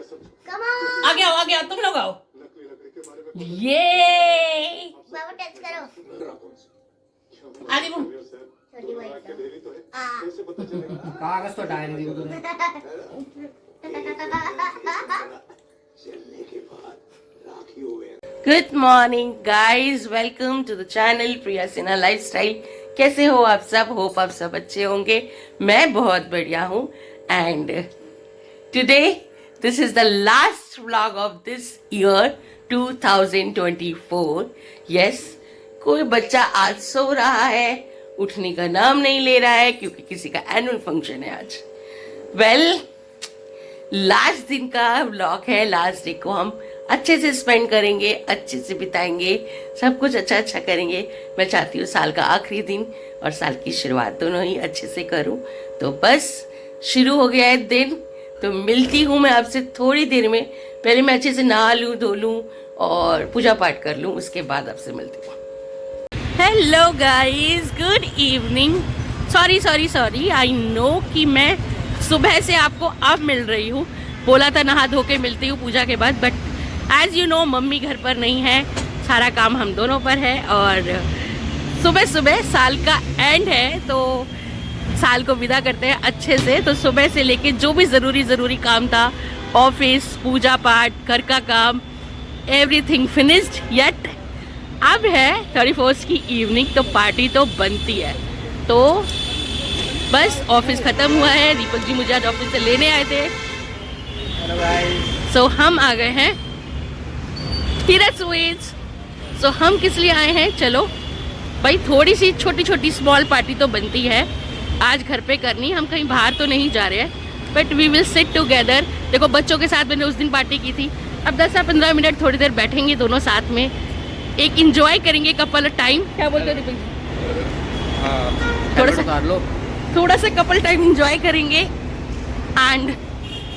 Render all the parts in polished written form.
आगे आओ तुम लोग आओ। ये बाबा टच करो। आदि छोटी भाई कागज तो डायरी दी तूने। Good morning guys, welcome to the channel Priya Sinha lifestyle. कैसे हो आप सब? होप आप सब अच्छे होंगे। मैं बहुत बढ़िया हूँ। And today this is the last vlog of this year 2024। Yes, कोई बच्चा आज सो रहा है, उठने का नाम नहीं ले रहा है क्योंकि किसी का एनुअल फंक्शन है आज। वेल, लास्ट दिन का व्लॉग है। लास्ट डे को हम अच्छे से स्पेंड करेंगे, अच्छे से बिताएंगे, सब कुछ अच्छा अच्छा करेंगे। मैं चाहती हूँ साल का आखिरी दिन और साल की शुरुआत दोनों ही अच्छे से करूँ। तो बस शुरू हो गया है दिन। तो मिलती हूँ मैं आपसे थोड़ी देर में। पहले मैं अच्छे से नहा लूँ, धो लूँ और पूजा पाठ कर लूँ, उसके बाद आपसे मिलती हूँ। Hello guys, good evening. Sorry I know कि मैं सुबह से आपको अब मिल रही हूँ। बोला था नहा धो के मिलती हूँ पूजा के बाद, but as you know mummy घर पर नहीं है, सारा काम हम दोनों पर है। और सुबह सुबह साल का एंड है तो साल को विदा करते हैं अच्छे से। तो सुबह से लेके जो भी ज़रूरी काम था, ऑफिस, पूजा पाठ, घर का काम, एवरीथिंग फिनिश्ड। येट अब है 31st की इवनिंग, तो पार्टी तो बनती है। तो बस ऑफिस ख़त्म हुआ है। दीपक जी मुझे आज ऑफिस से लेने आए थे। सो हम आ गए हैं हीरा स्वीट्स। सो हम किस लिए आए हैं? चलो भाई, थोड़ी सी छोटी स्मॉल पार्टी तो बनती है आज घर पे करनी। हम कहीं बाहर तो नहीं जा रहे हैं, but we will sit together. देखो, बच्चों के साथ मैंने उस दिन पार्टी की थी। अब 10 या 15 मिनट थोड़ी देर बैठेंगे दोनों साथ में, एक इंजॉय करेंगे कपल टाइम। क्या बोलते हो दीपक? थोड़ा सा कपल टाइम इंजॉय करेंगे एंड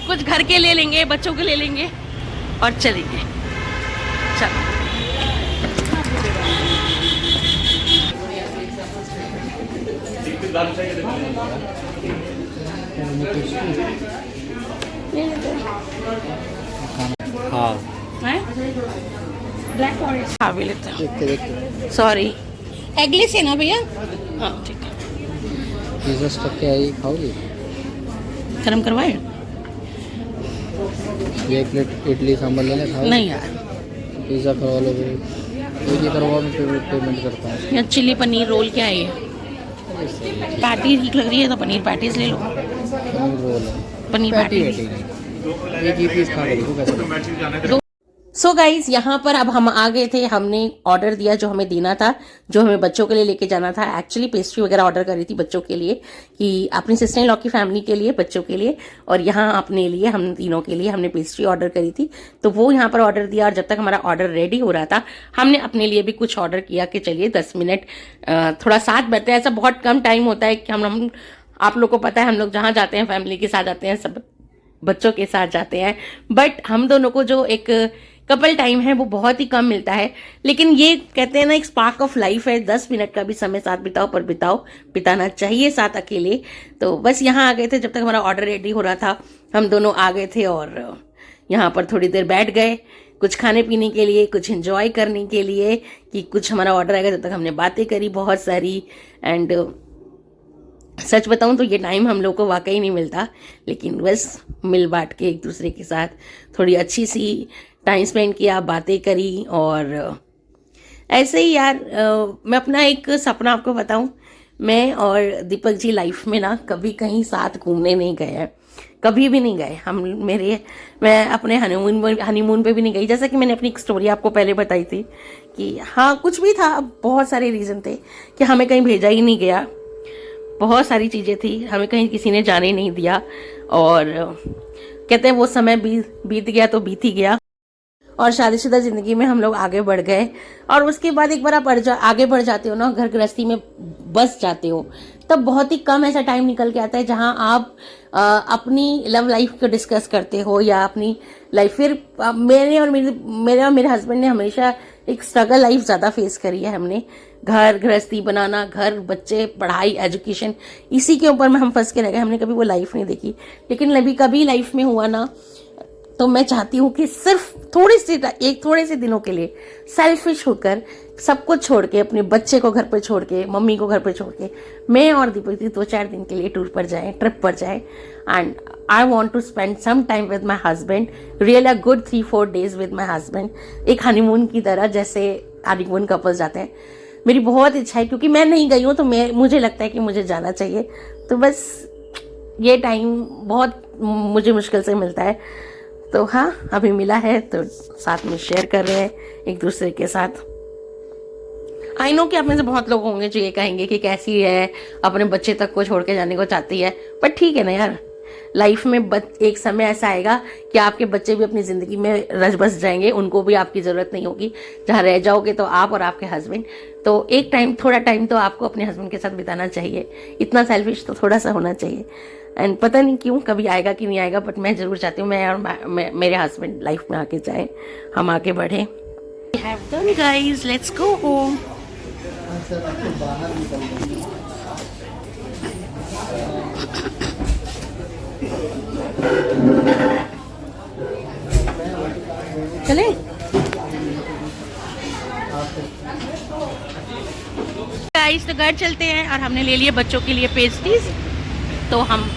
कुछ घर के ले लेंगे, बच्चों के ले लेंगे और चलेंगे। चलो, हाँ ब्लैक फॉरेस्ट खा भी लेते हैं। सॉरी, एगलेस है ना भैया? हाँ ठीक है। पिज़्ज़ा स्टफ क्या है, खाओगे? गरम करवाए? ये 1 प्लेट इडली सांभर लेना, खाओगे? नहीं यार, पिज़्ज़ा करवा लो। तो ये करवाओ, मैं पेमेंट करता हूँ। या चिली पनीर रोल क्या है ये? पैटी ठीक लग रही है तो पनीर पैटीज ले लो। पनीर रोल है, पनीर पैटीज। एक ही पीस खा लो, कैसे? सो गाइज, यहाँ पर अब हम आ गए थे। हमने ऑर्डर दिया जो हमें देना था, जो हमें बच्चों के लिए लेके जाना था। एक्चुअली पेस्ट्री वगैरह ऑर्डर करी थी बच्चों के लिए, कि अपनी सिस्टर इन लॉ की फैमिली के लिए, बच्चों के लिए, और यहाँ अपने लिए, हम तीनों के लिए हमने पेस्ट्री ऑर्डर करी थी। तो वो यहाँ पर ऑर्डर दिया, और जब तक हमारा ऑर्डर रेडी हो रहा था हमने अपने लिए भी कुछ ऑर्डर किया कि चलिए 10 मिनट थोड़ा साथ बैठते हैं। ऐसा बहुत कम टाइम होता है कि हम आप लोग को पता है, हम लोग जहाँ जाते हैं फैमिली के साथ जाते हैं, सब बच्चों के साथ जाते हैं, बट हम दोनों को जो एक कपल टाइम है वो बहुत ही कम मिलता है। लेकिन ये कहते हैं ना, एक स्पार्क ऑफ लाइफ है। 10 मिनट का भी समय साथ बिताओ, पर बिताना चाहिए साथ अकेले। तो बस यहाँ आ गए थे, जब तक हमारा ऑर्डर रेडी हो रहा था हम दोनों आ गए थे और यहाँ पर थोड़ी देर बैठ गए, कुछ खाने पीने के लिए, कुछ एंजॉय करने के लिए, कि कुछ हमारा ऑर्डर आएगा। जब तक हमने बातें करी बहुत सारी। एंड सच बताऊं तो ये टाइम हम लोग को वाकई नहीं मिलता, लेकिन बस मिल बांट के एक दूसरे के साथ थोड़ी अच्छी सी टाइम स्पेंड किया, बातें करी। और ऐसे ही यार, मैं अपना एक सपना आपको बताऊं, मैं और दीपक जी लाइफ में ना कभी कहीं साथ घूमने नहीं गए हैं, कभी भी नहीं गए हम। मैं अपने हनीमून पे भी नहीं गई। जैसा कि मैंने अपनी एक स्टोरी आपको पहले बताई थी कि हाँ, कुछ भी था, बहुत सारे रीज़न थे कि हमें कहीं भेजा ही नहीं गया। बहुत सारी चीज़ें थी, हमें कहीं किसी ने जाने नहीं दिया। और कहते हैं वो समय बीत गया तो बीत ही गया, और शादीशुदा ज़िंदगी में हम लोग आगे बढ़ गए। और उसके बाद एक बार आप आगे बढ़ जाते हो ना, घर गृहस्थी में बस जाते हो, तब बहुत ही कम ऐसा टाइम निकल के आता है जहां आप अपनी लव लाइफ को डिस्कस करते हो, या अपनी लाइफ। फिर मेरे और मेरे हस्बैंड ने हमेशा एक स्ट्रगल लाइफ ज़्यादा फेस करी है। हमने घर गृहस्थी बनाना, घर, बच्चे, पढ़ाई, एजुकेशन, इसी के ऊपर में हम फंस के रह गए। हमने कभी वो लाइफ नहीं देखी। लेकिन कभी लाइफ में हुआ ना, तो मैं चाहती हूँ कि सिर्फ थोड़े से दिनों के लिए सेल्फिश होकर सब कुछ छोड़ के, अपने बच्चे को घर पर छोड़ के, मम्मी को घर पर छोड़ के, मैं और दीपक 2-4 दिन के लिए टूर पर जाएं, ट्रिप पर जाएं। And I want to spend some time with my husband, real a good 3-4 days with my husband, एक हनीमून की तरह, जैसे हनीमून कपल्स जाते हैं। मेरी बहुत इच्छा है, क्योंकि मैं नहीं गई हूँ तो मुझे लगता है कि मुझे जाना चाहिए। तो बस ये टाइम बहुत मुझे मुश्किल से मिलता है, तो हाँ अभी मिला है तो साथ में शेयर कर रहे हैं एक दूसरे के साथ। आई नो कि आप में से बहुत लोग होंगे जो ये कहेंगे कि कैसी है, अपने बच्चे तक को छोड़ के जाने को चाहती है, पर ठीक है ना यार, लाइफ में एक समय ऐसा आएगा कि आपके बच्चे भी अपनी जिंदगी में रच बस जाएंगे, उनको भी आपकी जरूरत नहीं होगी। जहाँ रह जाओगे तो आप और आपके हस्बैंड, तो एक टाइम, थोड़ा टाइम तो आपको अपने हस्बैंड के साथ बिताना चाहिए। इतना सेल्फिश तो थोड़ा सा होना चाहिए। एंड पता नहीं क्यों कभी आएगा कि नहीं आएगा, बट मैं जरूर चाहती हूँ मैं और मेरे हस्बैंड लाइफ में आके जाए, हम आगे बढ़े। Have done guys, let's go home. चले? गाइस तो घर चलते हैं, और हमने ले लिए बच्चों के लिए पेस्ट्रीज, तो हम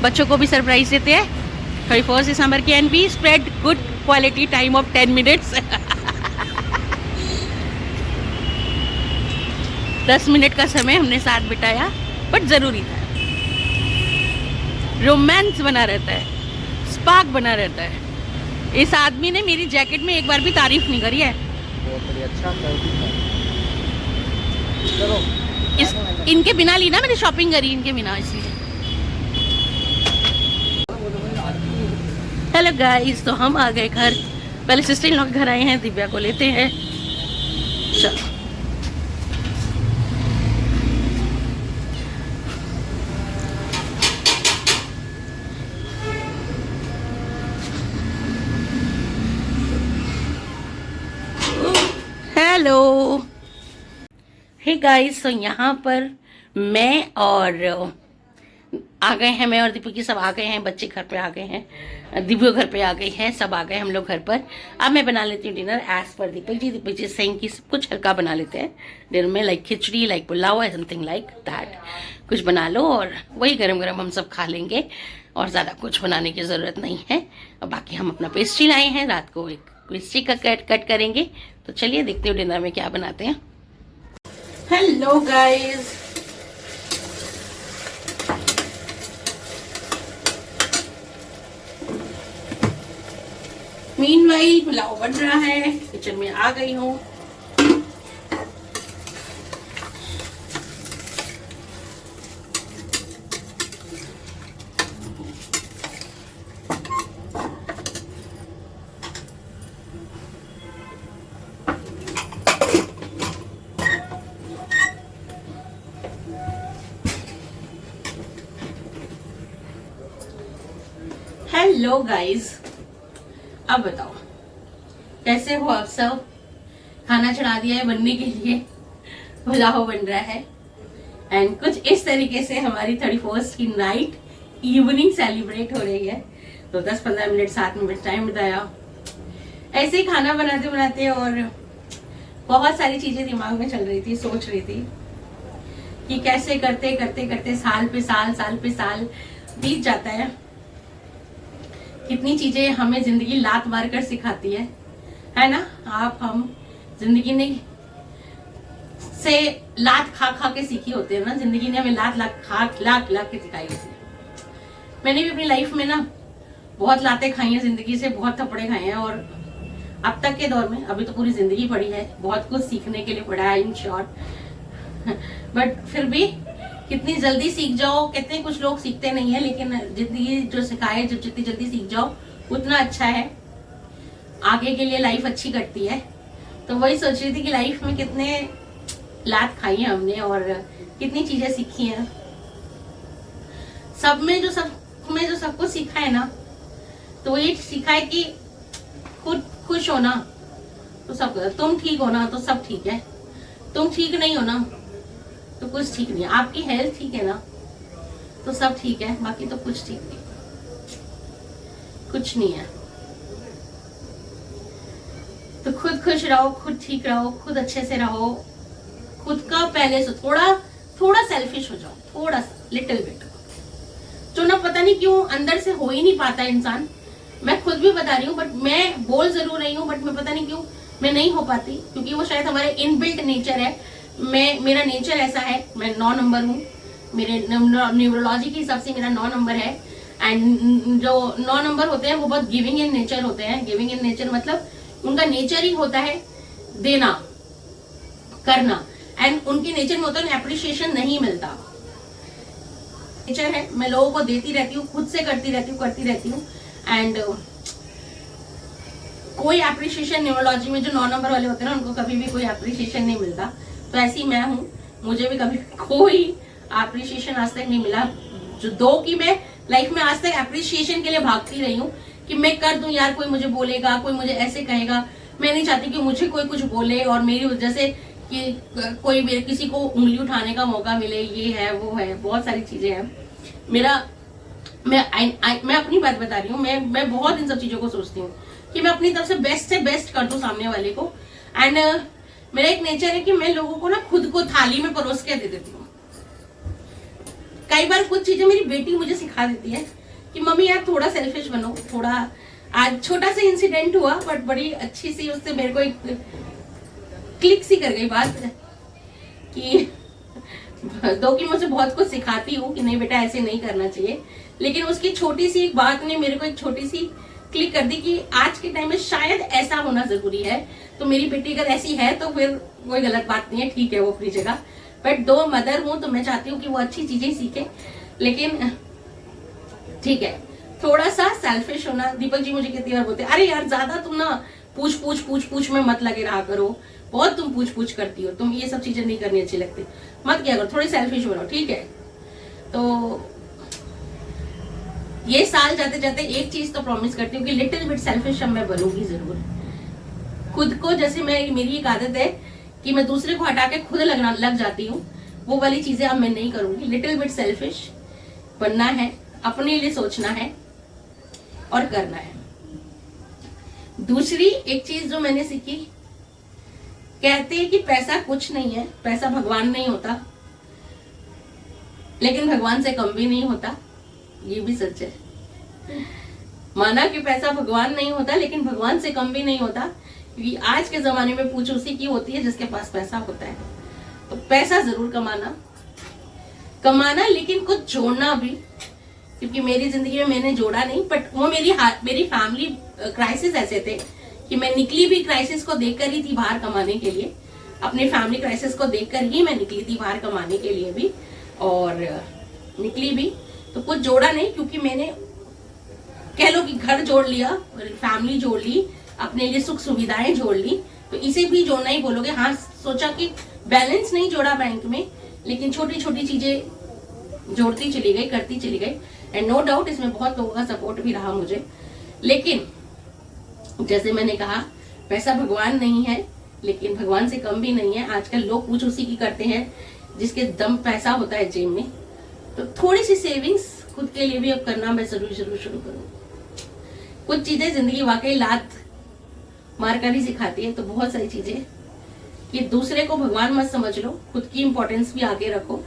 बच्चों को भी सरप्राइज देते हैं 31 दिसंबर की। And we spread good quality time of 10 minutes 10 minute का समय हमने साथ बिताया, बट जरूरी था। रोमांस बना रहता है, स्पार्क बना रहता है। इस आदमी ने मेरी जैकेट में एक बार भी तारीफ नहीं करी है। अच्छा इनके बिना ली ना, मैंने शॉपिंग करी इनके बिना, इसलिए। हेलो गाइस, तो हम आ गए घर। पहले सिस्टर इन लोग घर आए हैं, दिव्या को लेते हैं। चलो हेलो हे गाइस, तो यहाँ पर मैं और आ गए हैं, मैं और दीपू की सब आ गए हैं, बच्चे घर पे आ गए हैं, दिव्या घर पे आ गई है, सब आ गए हम लोग घर पर। अब मैं बना लेती हूँ dinner as per Deepak ji saying की सब कुछ हल्का बना लेते हैं डिनर में, like khichdi, like pulao, something like that. कुछ बना लो और वही गरम गरम हम सब खा लेंगे, और ज़्यादा कुछ बनाने की ज़रूरत नहीं है। और बाकी हम अपना पेस्ट्री लाए हैं, रात को एक पेस्ट्री का कट करेंगे। तो चलिए देखते हो डिनर में क्या बनाते हैं। हेलो गाइस, मीनवाइल पुलाव बन रहा है, किचन में आ गई हूँ। हेलो गाइस, अब बताओ कैसे हो आप सब। खाना चढ़ा दिया है बनने के लिए, पुलाव बन रहा है। एंड कुछ इस तरीके से हमारी 31st की नाइट इवनिंग सेलिब्रेट हो रही है। तो 10-15 मिनट साथ में टाइम बिताया, ऐसे ही खाना बनाते बनाते, और बहुत सारी चीजें दिमाग में चल रही थी, सोच रही थी कि कैसे करते करते करते साल पे साल बीत जाता है। कितनी चीजें हमें जिंदगी लात मार कर सिखाती है ना। हम जिंदगी ने से लात खा खा के सीखी होते हैं ना, जिंदगी ने हमें लात के सिखाई होती है। मैंने भी अपनी लाइफ में ना बहुत लातें खाई हैं जिंदगी से, बहुत थप्पड़े खाए हैं, और अब तक के दौर में, अभी तो पूरी जिंदगी पड़ी है, बहुत कुछ सीखने के लिए पड़ा है इन शॉर्ट। बट फिर भी कितनी जल्दी सीख जाओ, कहते हैं कुछ लोग सीखते नहीं है, लेकिन जिंदगी जो सिखाए, जब जितनी जल्दी सीख जाओ उतना अच्छा है, आगे के लिए लाइफ अच्छी कटती है। तो वही सोच रही थी कि लाइफ में कितने लात खाई है हमने, और कितनी चीजें सीखी हैं। सब में जो सब कुछ सीखा है ना, तो ये सीखा है कि खुद खुश होना तो सब, तुम ठीक हो ना तो सब ठीक है, तुम ठीक नहीं हो ना तो कुछ ठीक नहीं है। आपकी हेल्थ ठीक है ना तो सब ठीक है, बाकी तो कुछ ठीक नहीं, कुछ नहीं है। तो खुद खुश रहो, खुद ठीक रहो, खुद अच्छे से रहो, खुद का पहले से थोड़ा सेल्फिश हो जाओ, थोड़ा सा, लिटिल बिट, जो ना पता नहीं क्यों अंदर से हो ही नहीं पाता इंसान। मैं खुद भी बता रही हूँ, बट मैं बोल जरूर रही हूँ, बट मैं पता नहीं क्यों मैं नहीं हो पाती, क्योंकि वो शायद हमारे इनबिल्ट नेचर है। मेरा नेचर ऐसा है, मैं 9 नंबर हूँ, मेरे न्यूरोलॉजी के हिसाब से मेरा 9 नंबर है। एंड जो 9 नंबर होते हैं वो बहुत गिविंग इन नेचर होते हैं। गिविंग इन नेचर मतलब उनका नेचर ही होता है देना, करना, एंड उनके नेचर में होता है एप्रिशिएशन नहीं मिलता। नेचर है, मैं लोगों को देती रहती हूँ, खुद से करती रहती हूँ एंड कोई एप्रिशिएशन न्यूरोलॉजी में जो 9 नंबर वाले होते हैं ना, उनको कभी भी कोई एप्रिशिएशन नहीं मिलता। तो ऐसी मैं हूँ, मुझे भी कभी कोई एप्रिशिएशन आज तक नहीं मिला। जो दो की मैं लाइफ में आज तक एप्रिशिएशन के लिए भागती रही हूँ कि मैं कर दूं यार, कोई मुझे बोलेगा, कोई मुझे ऐसे कहेगा। मैं नहीं चाहती कि मुझे कोई कुछ बोले और मेरी वजह से कि कोई किसी को उंगली उठाने का मौका मिले। ये है, वो है, बहुत सारी चीजें हैं। मैं अपनी बात बता रही हूँ, मैं बहुत इन सब चीजों को सोचती हूँ कि मैं अपनी तरफ से बेस्ट कर दूं सामने वाले को। एंड मेरा एक नेचर है कि मैं लोगों को ना खुद को थाली में परोस के दे देती हूँ। कई बार कुछ चीजें मेरी बेटी मुझे सिखा देती है कि मम्मी यार थोड़ा सेल्फिश बनो, थोड़ा। आज छोटा सा इंसिडेंट हुआ, बट बड़ी अच्छी सी उससे मेरे को एक क्लिक सी कर गई बात कि दो की मुझे बहुत कुछ सिखाती हूँ कि नहीं बेटा ऐसे नहीं करना चाहिए, लेकिन उसकी छोटी सी एक बात ने मेरे को एक छोटी सी क्लिक कर दी कि आज के टाइम में शायद ऐसा होना जरूरी है। तो मेरी बेटी अगर ऐसी है तो फिर कोई गलत बात नहीं है, ठीक है वो अपनी जगह। बट दो मदर हूं तो मैं चाहती हूँ कि वो अच्छी चीजें सीखे, लेकिन ठीक है थोड़ा सा सेल्फिश होना। दीपक जी मुझे कितनी बार बोलते हैं, अरे यार ज्यादा तुम ना पूछ में मत लगे रहा करो, बहुत तुम पूछ करती हो, तुम ये सब चीजें नहीं करनी अच्छी लगती, मत किया करो, थोड़ी सेल्फिश बनो, ठीक है। तो ये साल जाते जाते एक चीज तो प्रॉमिस करती हूँ कि लिटिल बिट सेल्फिश अब मैं बनूंगी जरूर। खुद को, जैसे मेरी एक आदत है कि मैं दूसरे को हटा के खुद लग जाती हूँ, वो वाली चीजें अब मैं नहीं करूंगी। लिटिल बिट सेल्फिश बनना है, अपने लिए सोचना है और करना है। दूसरी एक चीज जो मैंने सीखी, कहते हैं कि पैसा कुछ नहीं है, पैसा भगवान नहीं होता, लेकिन भगवान से कम भी नहीं होता। ये भी सच है। माना कि पैसा भगवान नहीं होता, लेकिन भगवान से कम भी नहीं होता, क्योंकि आज के जमाने में पूछ उसी की होती है जिसके पास पैसा होता है। तो पैसा जरूर कमाना, लेकिन कुछ जोड़ना भी, क्योंकि मेरी जिंदगी में मैंने जोड़ा नहीं, बट वो मेरी फैमिली क्राइसिस ऐसे थे कि मैं निकली भी क्राइसिस को देखकर ही थी बाहर कमाने के लिए। अपनी फैमिली क्राइसिस को देखकर ही मैं निकली थी बाहर कमाने के लिए भी, और निकली भी। तो कुछ जोड़ा नहीं, क्योंकि मैंने कह लो कि घर जोड़ लिया, फैमिली जोड़ ली, अपने लिए सुख सुविधाएं जोड़ ली, तो इसे भी जोड़ना ही बोलोगे। हाँ, सोचा कि बैलेंस नहीं जोड़ा बैंक में, लेकिन छोटी छोटी चीजें जोड़ती चली गई, करती चली गई। एंड नो डाउट इसमें बहुत लोगों का सपोर्ट भी रहा मुझे। लेकिन जैसे मैंने कहा, पैसा भगवान नहीं है, लेकिन भगवान से कम भी नहीं है। आजकल लोग पूछ उसी की करते हैं जिसके दम पैसा होता है जेब में। तो थोड़ी सी सेविंग्स खुद के लिए भी अब करना मैं जरूर शुरू करूँ। कुछ चीजें जिंदगी वाकई लात मारकर ही सिखाती है। तो बहुत सारी चीजें कि दूसरे को भगवान मत समझ लो, खुद की इंपॉर्टेंस भी आगे रखो,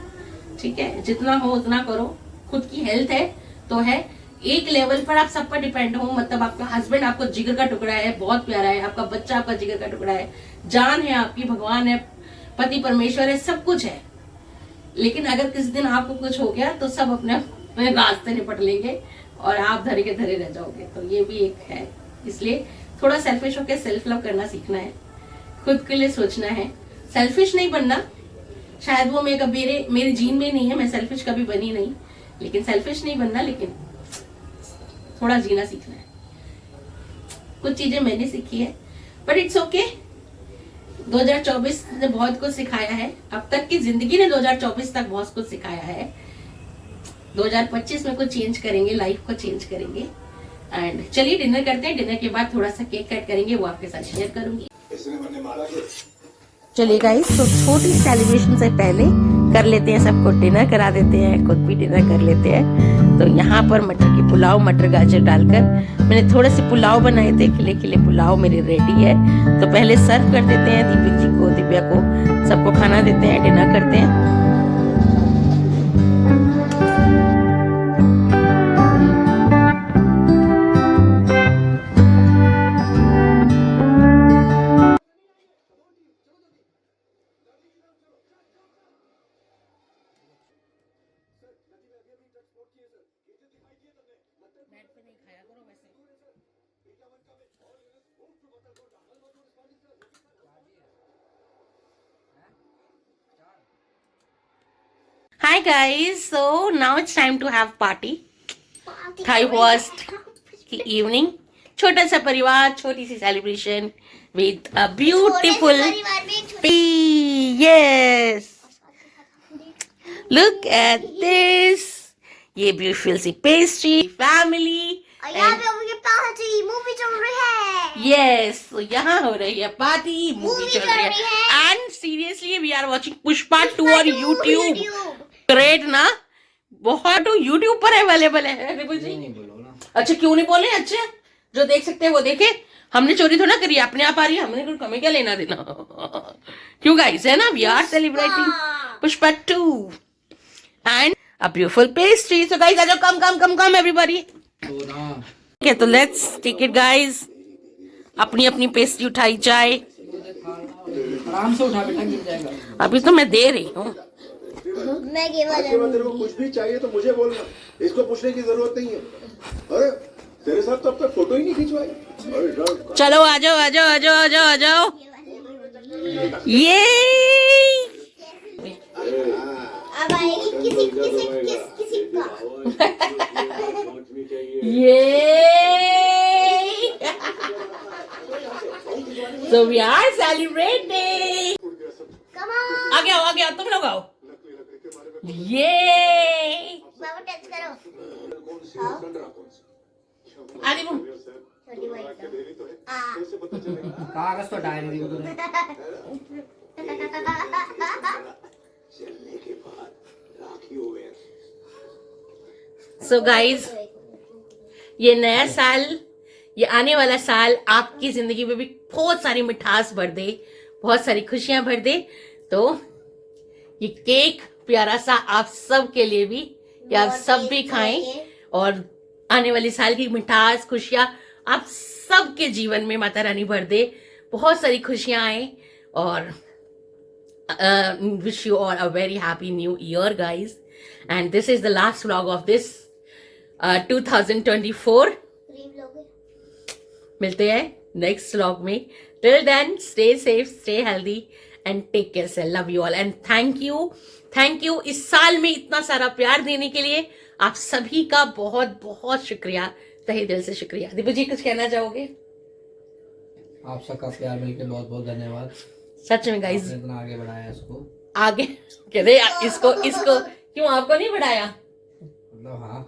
ठीक है। जितना हो उतना करो। खुद की हेल्थ है तो है, एक लेवल पर आप सब पर डिपेंड हो, मतलब आपका हस्बैंड आपको जिगर का टुकड़ा है, बहुत प्यारा है, आपका बच्चा आपका जिगर का टुकड़ा है, जान है आपकी, भगवान है, पति परमेश्वर है, सब कुछ है। लेकिन अगर किसी दिन आपको कुछ हो गया तो सब अपने रास्ते निपट लेंगे और आप धरे के धरे रह जाओगे। तो ये भी एक है। इसलिए थोड़ा सेल्फिश होकर सेल्फ लव करना सीखना है, खुद के लिए सोचना है, सेल्फिश नहीं बनना। शायद वो मेरे जीन में नहीं है, मैं सेल्फिश कभी बनी नहीं, लेकिन सेल्फिश नहीं बनना, लेकिन थोड़ा जीना सीखना है। कुछ चीजें मैंने सीखी है, बट इट्स ओके। 2024 ने बहुत कुछ सिखाया है, अब तक की जिंदगी ने 2024 तक बहुत कुछ सिखाया है। 2025 में कुछ चेंज करेंगे, लाइफ को चेंज करेंगे। एंड चलिए डिनर करते हैं, डिनर के बाद थोड़ा सा केक कट करेंगे, वो आपके साथ शेयर करूंगी। चलिए गाइस, तो छोटी सेलिब्रेशन से पहले कर लेते हैं, सबको डिनर करा देते हैं, खुद भी डिनर कर लेते हैं। तो यहाँ पर मटर की पुलाव, मटर गाजर डालकर मैंने थोड़े से पुलाव बनाए थे, खिले खिले पुलाव मेरे रेडी है। तो पहले सर्व कर देते हैं दीपक जी को, दिव्या को, सबको खाना देते हैं, डिनर करते हैं। Hi guys, so now it's time to have party. Thai was की evening, छोटा सा परिवार, छोटी सी celebration with a beautiful pea. Yes, look at this. ये beautiful सी pastry, family. यहाँ पे अभी पार्टी मूवी चल रही है। Yes, so यहाँ हो रही है पार्टी, मूवी चल रही है। And seriously, we are watching Pushpa 2 on YouTube. Great ना, बहुत यूट्यूब पर अवेलेबल है। नहीं बोलो ना। अच्छा क्यों नहीं बोले? अच्छा जो देख सकते हैं वो देखे, हमने चोरी थोड़ा करी, अपने आप आ रही है, हमने कुछ हमें क्या लेना देना। क्यों गाइस, है ना, we are celebrating Pushpa 2 and a beautiful pastry. So guys आजो, कम एवरीबॉडी। ओके तो लेट्स टेक इट गाइस, अपनी अपनी पेस्ट्री उठाई जाए। आराम से उठा बेटा, गिर जाएगा। अभी तो मैं दे रही हूँ। मैं तेरे को कुछ भी चाहिए तो मुझे बोलना, इसको पूछने की जरूरत नहीं है। अरे तेरे साथ तो अब तक फोटो ही नहीं खिंचवाई। चलो आ जाओ आ जाओ आ जाओ आ जाओ आ जाओ। ये अब आएगी किसी का। So we are celebrating. Come on। आ गया तुम लोग आओ। ये बाबू टच करो। आगे वो छोटी वाइट। कागज तो डायरी दी तूने। So guys, ये नया साल, ये आने वाला साल आपकी जिंदगी में भी बहुत सारी मिठास भर दे, बहुत सारी खुशियां भर दे। तो ये केक प्यारा सा आप सब के लिए भी, या आप सब भी खाएं, और आने वाले साल की मिठास, खुशियां आप सबके जीवन में माता रानी भर दे, बहुत सारी खुशियां आए। और wish you all a very happy new year guys, and this is the last vlog of this 2024। मिलते हैं नेक्स्ट व्लॉग में। Till then stay safe, stay healthy and take care से। Love you all and thank you इस साल में इतना सारा प्यार देने के लिए। आप सभी का बहुत बहुत शुक्रिया, तहे दिल से शुक्रिया। दीपू जी कुछ कहना चाहोगे? आप सबका प्यार मिलके बहुत बहुत धन्यवाद। सच में गाइस, इतना आगे बढ़ाया इसको, आगे कहते इसको क्यों आपको नहीं बढ़ाया? मतलब हाँ,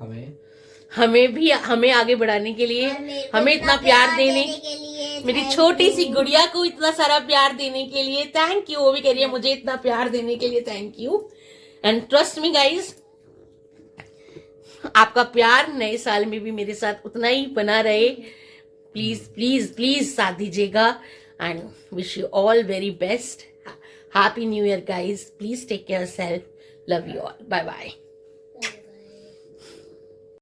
हमें आगे बढ़ाने के लिए, हमें इतना प्यार देने के लिए, मेरी छोटी सी गुड़िया को इतना सारा प्यार देने के लिए थैंक यू। वो भी कह रही है मुझे इतना प्यार देने के लिए thank you. And trust me guys, आपका प्यार नए साल में भी मेरे साथ उतना ही बना रहे। प्लीज प्लीज प्लीज साथ दीजिएगा and wish you all very best. Happy new year guys, please take care self, love you all, bye bye.